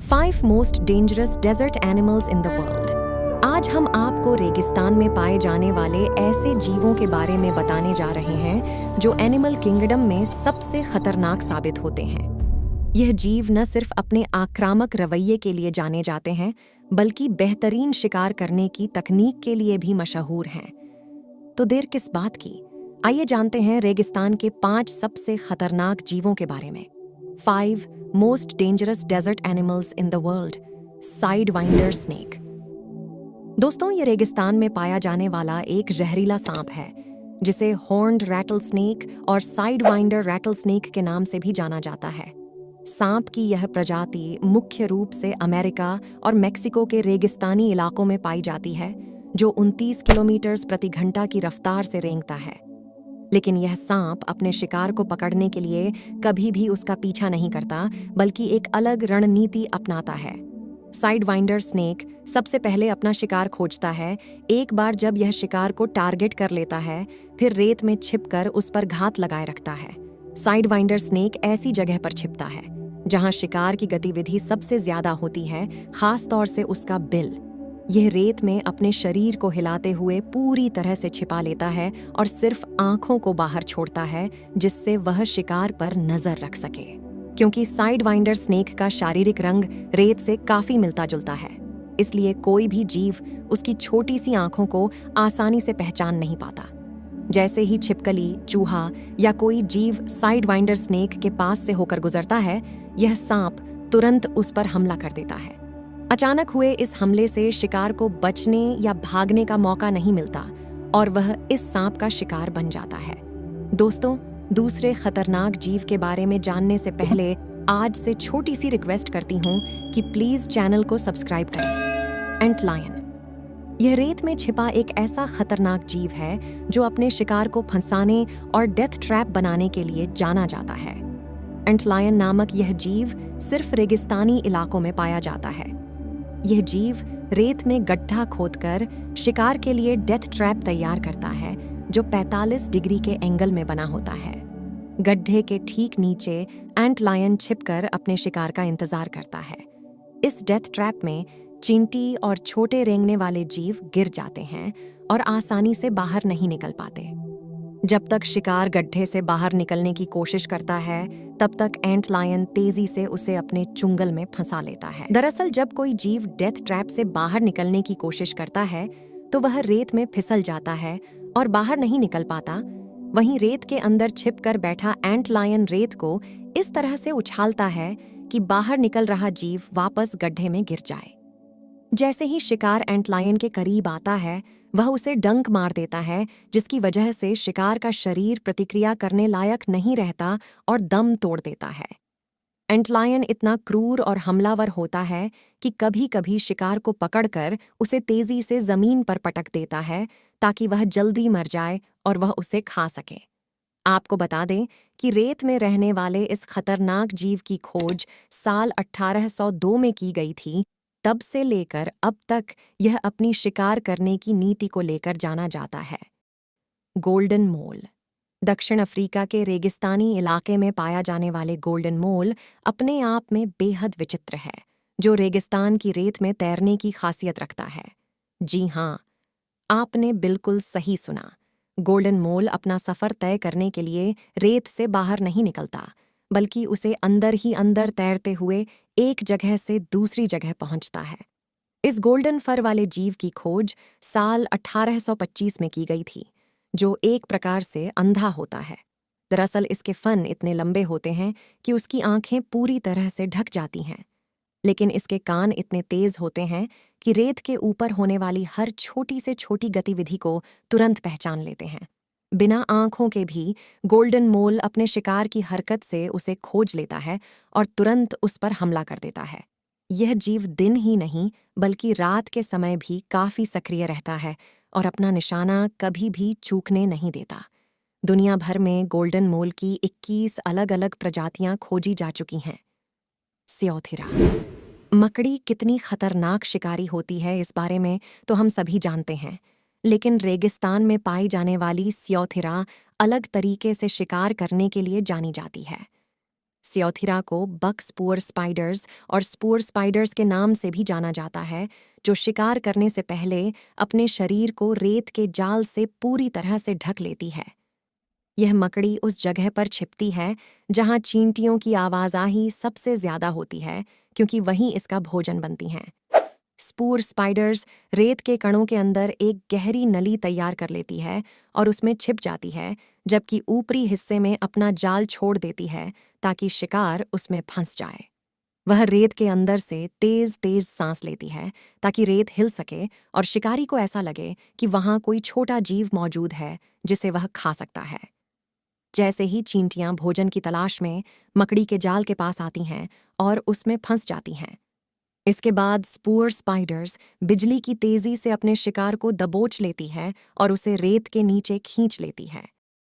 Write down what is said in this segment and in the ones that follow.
5 most dangerous desert animals in the world. आज हम आपको रेगिस्तान में पाए जाने वाले ऐसे जीवों के बारे में बताने जा रहे हैं जो एनिमल किंगडम में सबसे खतरनाक साबित होते हैं। यह जीव न सिर्फ अपने आक्रामक रवैये के लिए जाने जाते हैं, बल्कि बेहतरीन शिकार करने की तकनीक के लिए भी मशहूर हैं। तो देर किस बात की, आइए जानते हैं रेगिस्तान के 5 सबसे खतरनाक जीवों के बारे में। 5 most dangerous desert animals in the world. Sidewinder snake. दोस्तों, ये रेगिस्तान में पाया जाने वाला एक जहरीला सांप है जिसे हॉर्न्ड रैटल स्नेक और साइडवाइंडर रैटल स्नेक के नाम से भी जाना जाता है। सांप की यह प्रजाति मुख्य रूप से अमेरिका और मेक्सिको के रेगिस्तानी इलाकों में पाई जाती है, जो 29 किलोमीटर प्रति घंटा की रफ्तार से रेंगता है। लेकिन यह सांप अपने शिकार को पकड़ने के लिए कभी भी उसका पीछा नहीं करता, बल्कि एक अलग रणनीति अपनाता है। साइडवाइंडर स्नेक सबसे पहले अपना शिकार खोजता है। एक बार जब यह शिकार को टारगेट कर लेता है, फिर रेत में छिपकर उस पर घात लगाए रखता है। साइडवाइंडर स्नेक ऐसी जगह पर छिपता है जहां शिकार की गतिविधि सबसे ज्यादा होती है, खास तौर से उसका बिल। यह रेत में अपने शरीर को हिलाते हुए पूरी तरह से छिपा लेता है और सिर्फ आंखों को बाहर छोड़ता है, जिससे वह शिकार पर नजर रख सके। क्योंकि साइडवाइंडर स्नेक का शारीरिक रंग रेत से काफी मिलता जुलता है, इसलिए कोई भी जीव उसकी छोटी सी आंखों को आसानी से पहचान नहीं पाता। जैसे ही छिपकली, चूहा या कोई जीव साइडवाइंडर स्नेक के पास से होकर गुजरता है, यह सांप तुरंत उस पर हमला कर देता है। अचानक हुए इस हमले से शिकार को बचने या भागने का मौका नहीं मिलता और वह इस सांप का शिकार बन जाता है। दोस्तों, दूसरे खतरनाक जीव के बारे में जानने से पहले आज से छोटी सी रिक्वेस्ट करती हूँ कि प्लीज चैनल को सब्सक्राइब करें। एंट लायन। यह रेत में छिपा एक ऐसा खतरनाक जीव है जो अपने शिकार को फंसाने और डेथ ट्रैप बनाने के लिए जाना जाता है। एंट लायन नामक यह जीव सिर्फ रेगिस्तानी इलाकों में पाया जाता है। यह जीव रेत में गड्ढा खोदकर शिकार के लिए डेथ ट्रैप तैयार करता है, जो 45 डिग्री के एंगल में बना होता है। गड्ढे के ठीक नीचे एंट लायन छिपकर अपने शिकार का इंतजार करता है। इस डेथ ट्रैप में चींटी और छोटे रेंगने वाले जीव गिर जाते हैं और आसानी से बाहर नहीं निकल पाते। जब तक शिकार गड्ढे से बाहर निकलने की कोशिश करता है, तब तक एंट लायन तेजी से उसे अपने चुंगल में फंसा लेता है। दरअसल जब कोई जीव डेथ ट्रैप से बाहर निकलने की कोशिश करता है, तो वह रेत में फिसल जाता है और बाहर नहीं निकल पाता। वहीं रेत के अंदर छिपकर बैठा एंट लायन रेत को इस तरह से उछालता है कि बाहर निकल रहा जीव वापस गड्ढे में गिर जाए। जैसे ही शिकार एंट लायन के करीब आता है, वह उसे डंक मार देता है, जिसकी वजह से शिकार का शरीर प्रतिक्रिया करने लायक नहीं रहता और दम तोड़ देता है। एंट लायन इतना क्रूर और हमलावर होता है कि कभी-कभी शिकार को पकड़कर उसे तेजी से जमीन पर पटक देता है, ताकि वह जल्दी मर जाए और वह उसे खा सके। आपको बता दें कि रेत में रहने वाले इस खतरनाक जीव की खोज साल 1802 में की गई थी। तब से लेकर अब तक यह अपनी शिकार करने की नीति को लेकर जाना जाता है। गोल्डन मोल। दक्षिण अफ्रीका के रेगिस्तानी इलाके में पाया जाने वाले गोल्डन मोल अपने आप में बेहद विचित्र है, जो रेगिस्तान की रेत में तैरने की खासियत रखता है। जी हाँ, आपने बिल्कुल सही सुना। गोल्डन मोल अपना सफर तय करने के लिए रेत से बाहर नहीं निकलता, बल्कि उसे अंदर ही अंदर तैरते हुए एक जगह से दूसरी जगह पहुंचता है। इस गोल्डन फर वाले जीव की खोज साल 1825 में की गई थी, जो एक प्रकार से अंधा होता है। दरअसल इसके फन इतने लंबे होते हैं कि उसकी आंखें पूरी तरह से ढक जाती हैं, लेकिन इसके कान इतने तेज होते हैं कि रेत के ऊपर होने वाली हर छोटी से छोटी गतिविधि को तुरंत पहचान लेते हैं। बिना आंखों के भी गोल्डन मोल अपने शिकार की हरकत से उसे खोज लेता है और तुरंत उस पर हमला कर देता है। यह जीव दिन ही नहीं, बल्कि रात के समय भी काफी सक्रिय रहता है और अपना निशाना कभी भी चूकने नहीं देता। दुनिया भर में गोल्डन मोल की 21 अलग-अलग प्रजातियां खोजी जा चुकी हैं। स्योथिरा। मकड़ी कितनी खतरनाक शिकारी होती है, इस बारे में तो हम सभी जानते हैं, लेकिन रेगिस्तान में पाई जाने वाली स्योथिरा अलग तरीके से शिकार करने के लिए जानी जाती है। स्योथिरा को बक स्पोर स्पाइडर्स और स्पोर स्पाइडर्स के नाम से भी जाना जाता है, जो शिकार करने से पहले अपने शरीर को रेत के जाल से पूरी तरह से ढक लेती है। यह मकड़ी उस जगह पर छिपती है जहां चींटियों की आवाजाही सबसे ज्यादा होती है, क्योंकि वहीं इसका भोजन बनती हैं। स्पूर स्पाइडर्स रेत के कणों के अंदर एक गहरी नली तैयार कर लेती है और उसमें छिप जाती है, जबकि ऊपरी हिस्से में अपना जाल छोड़ देती है ताकि शिकार उसमें फंस जाए। वह रेत के अंदर से तेज तेज सांस लेती है ताकि रेत हिल सके और शिकारी को ऐसा लगे कि वहां कोई छोटा जीव मौजूद है जिसे वह खा सकता है। जैसे ही चींटियां भोजन की तलाश में मकड़ी के जाल के पास आती हैं और उसमें फंस जाती हैं। इसके बाद स्पूर स्पाइडर्स बिजली की तेजी से अपने शिकार को दबोच लेती है और उसे रेत के नीचे खींच लेती है।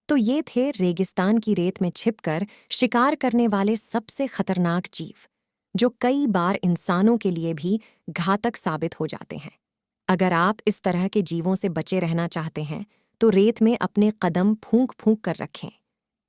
तो ये थे रेगिस्तान की रेत में छिपकर शिकार करने वाले सबसे खतरनाक जीव, जो कई बार इंसानों के लिए भी घातक साबित हो जाते हैं। अगर आप इस तरह के जीवों से बचे रहना चाहते हैं, तो रेत में अपने कदम फूंक फूंक कर रखें।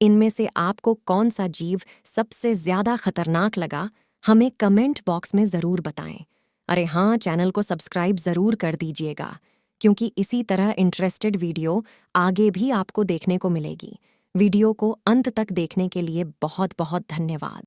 इनमें से आपको कौन सा जीव सबसे ज्यादा खतरनाक लगा, हमें कमेंट बॉक्स में ज़रूर बताएं। अरे हाँ, चैनल को सब्सक्राइब ज़रूर कर दीजिएगा, क्योंकि इसी तरह इंटरेस्टेड वीडियो आगे भी आपको देखने को मिलेगी। वीडियो को अंत तक देखने के लिए बहुत बहुत धन्यवाद।